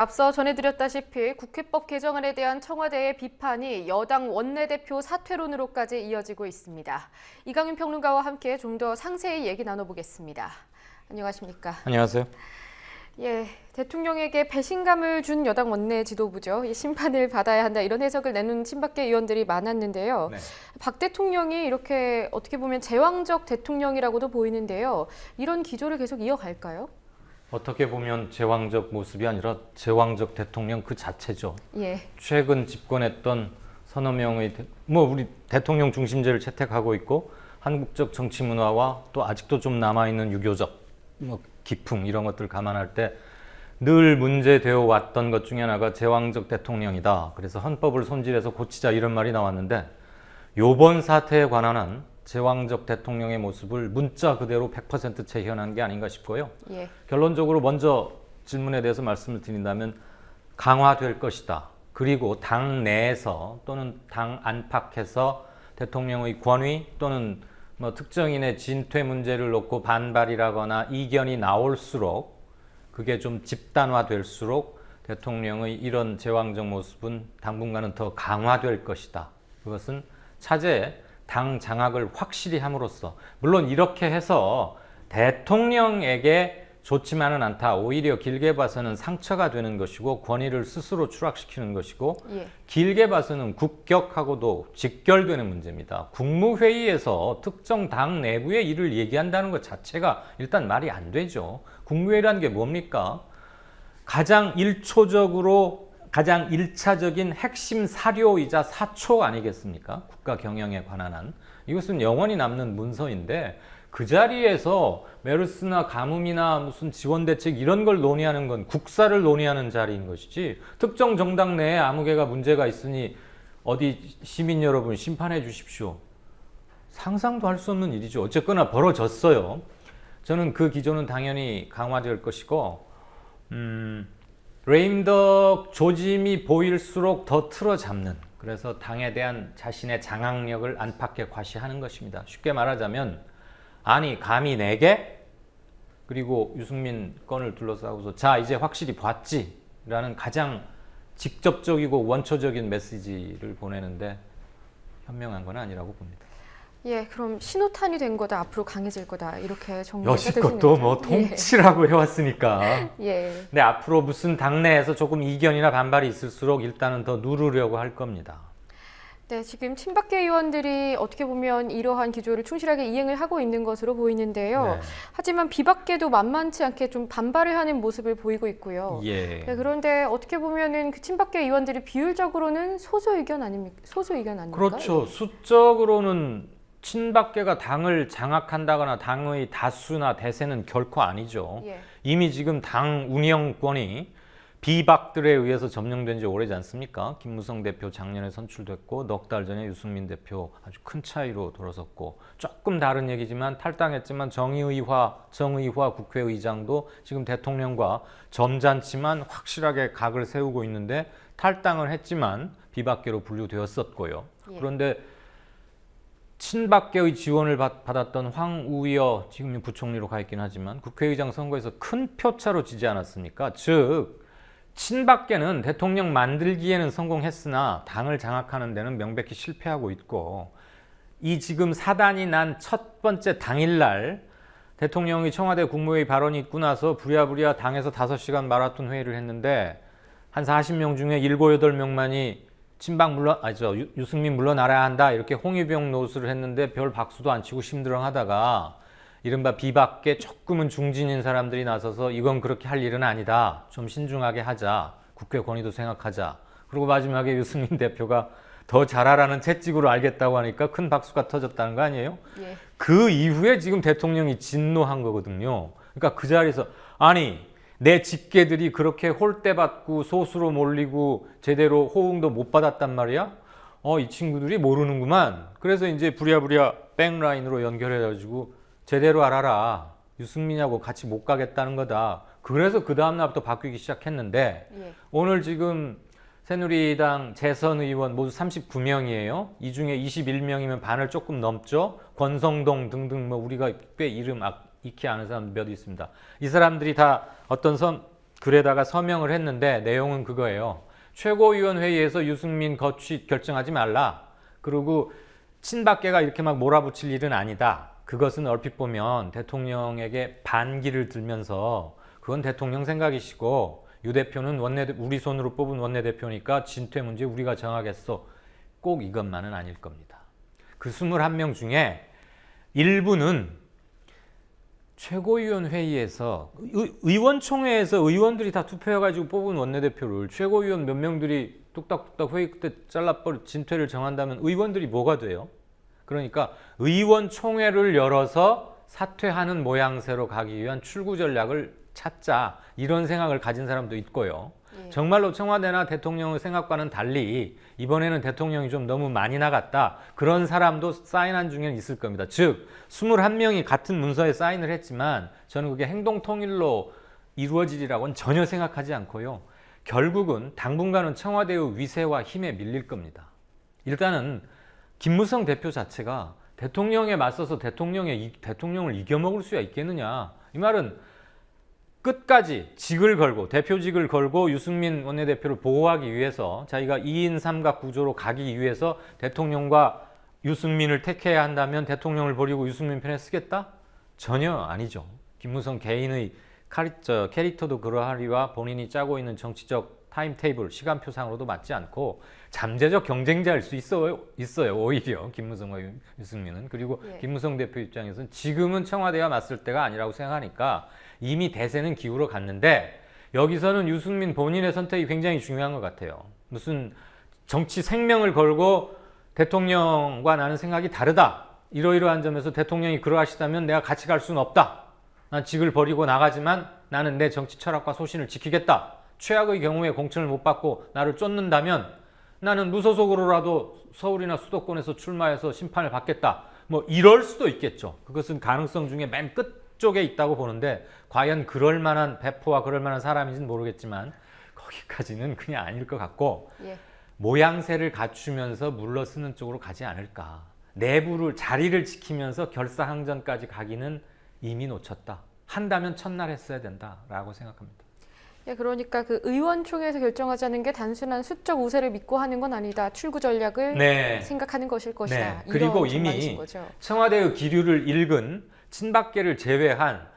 앞서 전해드렸다시피 국회법 개정안에 대한 청와대의 비판이 여당 원내대표 사퇴론으로까지 이어지고 있습니다. 이강윤 평론가와 함께 좀 더 상세히 얘기 나눠보겠습니다. 안녕하십니까? 안녕하세요. 예, 대통령에게 배신감을 준 여당 원내 지도부죠. 이 심판을 받아야 한다 이런 해석을 내는 친박계 의원들이 많았는데요. 네. 박 대통령이 이렇게 어떻게 보면 제왕적 대통령이라고도 보이는데요. 이런 기조를 계속 이어갈까요? 어떻게 보면 제왕적 모습이 아니라 제왕적 대통령 그 자체죠. 예. 최근 집권했던 서너 명의 우리 대통령 중심제를 채택하고 있고 한국적 정치 문화와 또 아직도 좀 남아있는 유교적 기풍 이런 것들 감안할 때 늘 문제되어 왔던 것 중에 하나가 제왕적 대통령이다. 그래서 헌법을 손질해서 고치자 이런 말이 나왔는데 요번 사태에 관한 제왕적 대통령의 모습을 문자 그대로 100% 재현한 게 아닌가 싶고요. 예. 결론적으로 먼저 질문에 대해서 말씀을 드린다면 강화될 것이다. 그리고 당 내에서 또는 당 안팎에서 대통령의 권위 또는 특정인의 진퇴 문제를 놓고 반발이라거나 이견이 나올수록 그게 좀 집단화될수록 대통령의 이런 제왕적 모습은 당분간은 더 강화될 것이다. 그것은 차제에 당 장악을 확실히 함으로써 물론 이렇게 해서 대통령에게 좋지만은 않다. 오히려 길게 봐서는 상처가 되는 것이고 권위를 스스로 추락시키는 것이고 예. 길게 봐서는 국격하고도 직결되는 문제입니다. 국무회의에서 특정 당 내부의 일을 얘기한다는 것 자체가 일단 말이 안 되죠. 국무회의라는 게 뭡니까? 가장 가장 1차적인 핵심 사료이자 사초 아니겠습니까? 국가 경영에 관한 한. 이것은 영원히 남는 문서인데 그 자리에서 메르스나 가뭄이나 무슨 지원 대책 이런 걸 논의하는 건 국사를 논의하는 자리인 것이지 특정 정당 내에 아무 개가 문제가 있으니 어디 시민 여러분 심판해 주십시오. 상상도 할 수 없는 일이죠. 어쨌거나 벌어졌어요. 저는 그 기조는 당연히 강화될 것이고 레임덕 조짐이 보일수록 더 틀어잡는 그래서 당에 대한 자신의 장악력을 안팎에 과시하는 것입니다. 쉽게 말하자면 아니 감히 내게 그리고 유승민 건을 둘러싸고서 자 이제 확실히 봤지 라는 가장 직접적이고 원초적인 메시지를 보내는데 현명한 건 아니라고 봅니다. 예, 그럼 신호탄이 된 거다, 앞으로 강해질 거다 이렇게 정리가 여지껏도 되시네요. 통치라고 해왔으니까. 예. 근데 앞으로 무슨 당내에서 조금 이견이나 반발이 있을수록 일단은 더 누르려고 할 겁니다. 네, 지금 친박계 의원들이 어떻게 보면 이러한 기조를 충실하게 이행을 하고 있는 것으로 보이는데요. 네. 하지만 비박계도 만만치 않게 좀 반발을 하는 모습을 보이고 있고요. 예. 네, 그런데 어떻게 보면은 그 친박계 의원들이 비율적으로는 소수 의견 아닙니까? 소수 의견 아닙니까? 그렇죠. 수적으로는 친박계가 당을 장악한다거나 당의 다수나 대세는 결코 아니죠. 예. 이미 지금 당 운영권이 비박들에 의해서 점령된 지 오래지 않습니까? 김무성 대표 작년에 선출됐고 넉 달 전에 유승민 대표 아주 큰 차이로 돌아섰고 조금 다른 얘기지만 탈당했지만 정의화 국회의장도 지금 대통령과 점잖지만 확실하게 각을 세우고 있는데 탈당을 했지만 비박계로 분류되었었고요. 예. 그런데 친박계의 지원을 받았던 황우여 지금 부총리로 가 있긴 하지만 국회의장 선거에서 큰 표차로 지지 않았습니까? 즉 친박계는 대통령 만들기에는 성공했으나 당을 장악하는 데는 명백히 실패하고 있고 이 지금 사단이 난 첫 번째 당일날 대통령이 청와대 국무회의 발언이 있고 나서 부랴부랴 당에서 5시간 마라톤 회의를 했는데 한 40명 중에 7, 8명만이 친박 유승민 물러나야 한다 이렇게 홍위병 노수를 했는데 별 박수도 안 치고 심드렁하다가 이른바 비박계 조금은 중진인 사람들이 나서서 이건 그렇게 할 일은 아니다. 좀 신중하게 하자. 국회 권위도 생각하자. 그리고 마지막에 유승민 대표가 더 잘하라는 채찍으로 알겠다고 하니까 큰 박수가 터졌다는 거 아니에요? 예. 그 이후에 지금 대통령이 진노한 거거든요. 그러니까 그 자리에서 아니 내 직계들이 그렇게 홀대받고 소수로 몰리고 제대로 호응도 못 받았단 말이야? 이 친구들이 모르는구만. 그래서 이제 부랴부랴 백라인으로 연결해가지고 제대로 알아라. 유승민하고 같이 못 가겠다는 거다. 그래서 그 다음날부터 바뀌기 시작했는데 예. 오늘 지금 새누리당 재선 의원 모두 39명이에요. 이 중에 21명이면 반을 조금 넘죠. 권성동 등등 우리가 꽤 이름 익히 아는 사람 몇 있습니다. 이 사람들이 다 어떤 글에다가 서명을 했는데 내용은 그거예요. 최고위원회의에서 유승민 거취 결정하지 말라. 그리고 친박계가 이렇게 막 몰아붙일 일은 아니다. 그것은 얼핏 보면 대통령에게 반기를 들면서 그건 대통령 생각이시고 유 대표는 우리 손으로 뽑은 원내대표니까 진퇴 문제 우리가 정하겠어. 꼭 이것만은 아닐 겁니다. 그 21명 중에 일부는 최고위원회의에서 의원총회에서 의원들이 다 투표해가지고 뽑은 원내대표를 최고위원 몇 명들이 뚝딱뚝딱 회의 때 잘라버려 진퇴를 정한다면 의원들이 뭐가 돼요? 그러니까 의원총회를 열어서 사퇴하는 모양새로 가기 위한 출구 전략을 찾자 이런 생각을 가진 사람도 있고요. 정말로 청와대나 대통령의 생각과는 달리 이번에는 대통령이 좀 너무 많이 나갔다. 그런 사람도 사인한 중에는 있을 겁니다. 즉 21명이 같은 문서에 사인을 했지만 저는 그게 행동통일로 이루어지리라고는 전혀 생각하지 않고요. 결국은 당분간은 청와대의 위세와 힘에 밀릴 겁니다. 일단은 김무성 대표 자체가 대통령에 맞서서 대통령을 이겨먹을 수야 있겠느냐. 이 말은 끝까지 직을 걸고 대표직을 걸고 유승민 원내대표를 보호하기 위해서 자기가 2인 3각 구조로 가기 위해서 대통령과 유승민을 택해야 한다면 대통령을 버리고 유승민 편에 쓰겠다? 전혀 아니죠. 김무성 개인의 캐릭터도 그러하리와 본인이 짜고 있는 정치적 타임테이블, 시간표상으로도 맞지 않고 잠재적 경쟁자일 수 있어요. 오히려 김무성과 유승민은. 그리고 김무성 대표 입장에서는 지금은 청와대와 맞설 때가 아니라고 생각하니까 이미 대세는 기울어 갔는데 여기서는 유승민 본인의 선택이 굉장히 중요한 것 같아요. 무슨 정치 생명을 걸고 대통령과 나는 생각이 다르다. 이러이러한 점에서 대통령이 그러하시다면 내가 같이 갈 수는 없다. 난 직을 버리고 나가지만 나는 내 정치 철학과 소신을 지키겠다. 최악의 경우에 공천을 못 받고 나를 쫓는다면 나는 무소속으로라도 서울이나 수도권에서 출마해서 심판을 받겠다. 뭐 이럴 수도 있겠죠. 그것은 가능성 중에 맨 끝쪽에 있다고 보는데 과연 그럴 만한 배포와 그럴 만한 사람인지는 모르겠지만 거기까지는 그냥 아닐 것 같고 모양새를 갖추면서 물러서는 쪽으로 가지 않을까. 내부를 자리를 지키면서 결사항전까지 가기는 이미 놓쳤다. 한다면 첫날 했어야 된다라고 생각합니다. 그러니까 그 의원총회에서 결정하자는 게 단순한 수적 우세를 믿고 하는 건 아니다. 출구 전략을 생각하는 것일 것이다. 그리고 이미 거죠. 청와대의 기류를 읽은 친박계를 제외한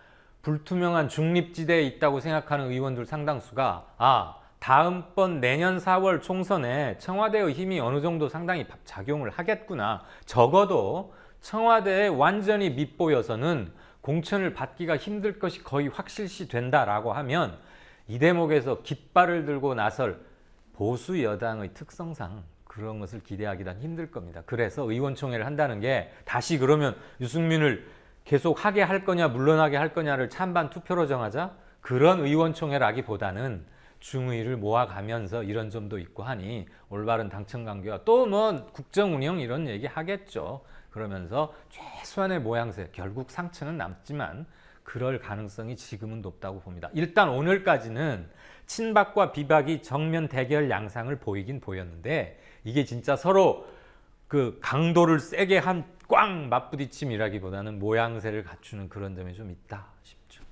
불투명한 중립지대에 있다고 생각하는 의원들 상당수가 다음번 내년 4월 총선에 청와대의 힘이 어느 정도 상당히 작용을 하겠구나. 적어도 청와대에 완전히 밑보여서는 공천을 받기가 힘들 것이 거의 확실시 된다라고 하면 이 대목에서 깃발을 들고 나설 보수 여당의 특성상 그런 것을 기대하기는 힘들 겁니다. 그래서 의원총회를 한다는 게 다시 그러면 유승민을 계속 하게 할 거냐 물러나게 할 거냐를 찬반 투표로 정하자? 그런 의원총회라기보다는 중의를 모아가면서 이런 점도 있고 하니 올바른 당청 관계와 또 뭐 국정 운영 이런 얘기 하겠죠. 그러면서 최소한의 모양새, 결국 상처는 남지만 그럴 가능성이 지금은 높다고 봅니다. 일단 오늘까지는 친박과 비박이 정면 대결 양상을 보이긴 보였는데 이게 진짜 서로 그 강도를 세게 한 꽝 맞부딪힘이라기보다는 모양새를 갖추는 그런 점이 좀 있다 싶죠.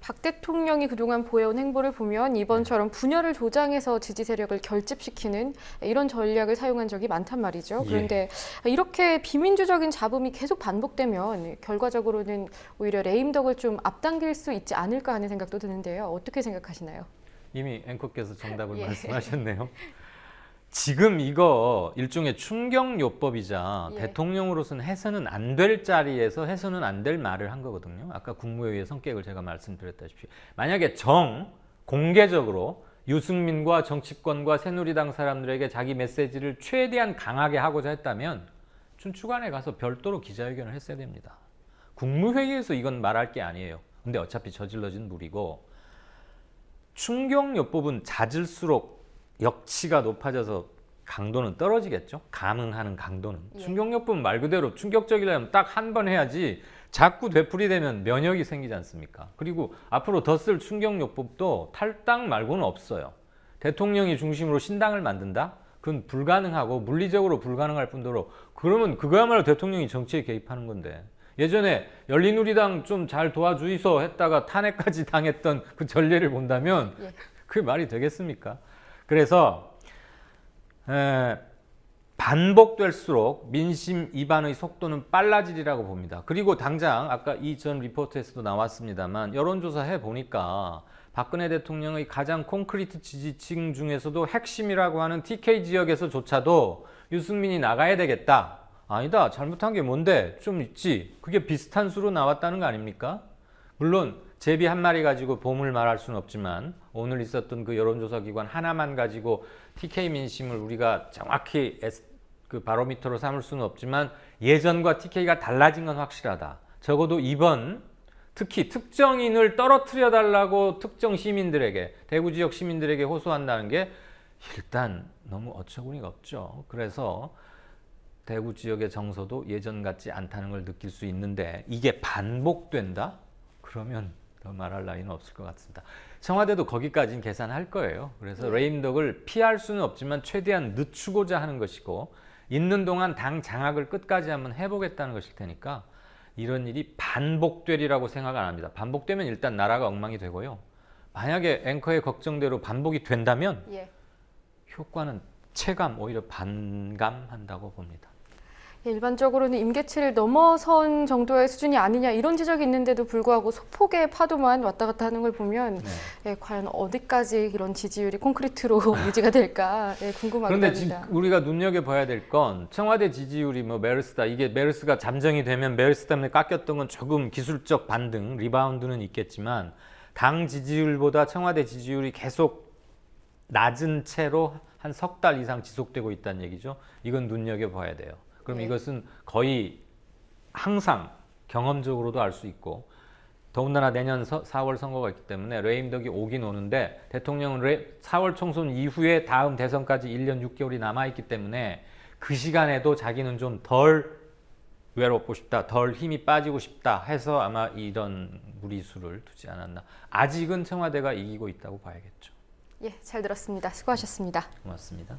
박 대통령이 그동안 보여온 행보를 보면 이번처럼 분열을 조장해서 지지 세력을 결집시키는 이런 전략을 사용한 적이 많단 말이죠. 그런데 이렇게 비민주적인 잡음이 계속 반복되면 결과적으로는 오히려 레임덕을 좀 앞당길 수 있지 않을까 하는 생각도 드는데요. 어떻게 생각하시나요? 이미 앵커께서 정답을 말씀하셨네요. 지금 이거 일종의 충격요법이자 대통령으로서는 해서는 안 될 자리에서 해서는 안 될 말을 한 거거든요. 아까 국무회의의 성격을 제가 말씀드렸다시피 만약에 공개적으로 유승민과 정치권과 새누리당 사람들에게 자기 메시지를 최대한 강하게 하고자 했다면 춘추관에 가서 별도로 기자회견을 했어야 됩니다. 국무회의에서 이건 말할 게 아니에요. 근데 어차피 저질러진 물이고 충격요법은 잦을수록 역치가 높아져서 강도는 떨어지겠죠. 감흥하는 강도는. 충격요법은 말 그대로 충격적이려면 딱 한 번 해야지 자꾸 되풀이되면 면역이 생기지 않습니까? 그리고 앞으로 더 쓸 충격요법도 탈당 말고는 없어요. 대통령이 중심으로 신당을 만든다? 그건 불가능하고 물리적으로 불가능할 뿐더러 그러면 그거야말로 대통령이 정치에 개입하는 건데 예전에 열린우리당 좀 잘 도와주이소 했다가 탄핵까지 당했던 그 전례를 본다면 예. 그게 말이 되겠습니까? 그래서 반복될수록 민심 이반의 속도는 빨라지리라고 봅니다. 그리고 당장 아까 이 전 리포트에서도 나왔습니다만 여론조사 해보니까 박근혜 대통령의 가장 콘크리트 지지층 중에서도 핵심이라고 하는 TK 지역에서조차도 유승민이 나가야 되겠다. 아니다. 잘못한 게 뭔데? 좀 있지. 그게 비슷한 수로 나왔다는 거 아닙니까? 물론 제비 한 마리 가지고 봄을 말할 수는 없지만 오늘 있었던 그 여론조사 기관 하나만 가지고 TK 민심을 우리가 정확히 그 바로미터로 삼을 수는 없지만 예전과 TK가 달라진 건 확실하다. 적어도 이번 특히 특정인을 떨어뜨려 달라고 특정 시민들에게, 대구 지역 시민들에게 호소한다는 게 일단 너무 어처구니가 없죠. 그래서 대구 지역의 정서도 예전 같지 않다는 걸 느낄 수 있는데 이게 반복된다? 그러면 더 말할 나위는 없을 것 같습니다. 청와대도 거기까지는 계산할 거예요. 그래서 레임덕을 피할 수는 없지만 최대한 늦추고자 하는 것이고 있는 동안 당 장악을 끝까지 한번 해보겠다는 것일 테니까 이런 일이 반복되리라고 생각 안 합니다. 반복되면 일단 나라가 엉망이 되고요. 만약에 앵커의 걱정대로 반복이 된다면 예. 효과는 체감, 오히려 반감한다고 봅니다. 일반적으로는 임계치를 넘어선 정도의 수준이 아니냐 이런 지적이 있는데도 불구하고 소폭의 파도만 왔다 갔다 하는 걸 보면 과연 어디까지 이런 지지율이 콘크리트로 유지가 될까 궁금하긴 그런데 합니다. 지금 우리가 눈여겨봐야 될 건 청와대 지지율이 뭐 메르스다. 이게 메르스가 잠정이 되면 메르스 때문에 깎였던 건 조금 기술적 반등, 리바운드는 있겠지만 당 지지율보다 청와대 지지율이 계속 낮은 채로 한 석 달 이상 지속되고 있다는 얘기죠. 이건 눈여겨봐야 돼요. 그럼 이것은 거의 항상 경험적으로도 알 수 있고 더군다나 내년 4월 선거가 있기 때문에 레임덕이 오긴 오는데 대통령은 4월 총선 이후에 다음 대선까지 1년 6개월이 남아있기 때문에 그 시간에도 자기는 좀 덜 외롭고 싶다, 덜 힘이 빠지고 싶다 해서 아마 이런 무리수를 두지 않았나. 아직은 청와대가 이기고 있다고 봐야겠죠. 예, 잘 들었습니다. 수고하셨습니다. 고맙습니다.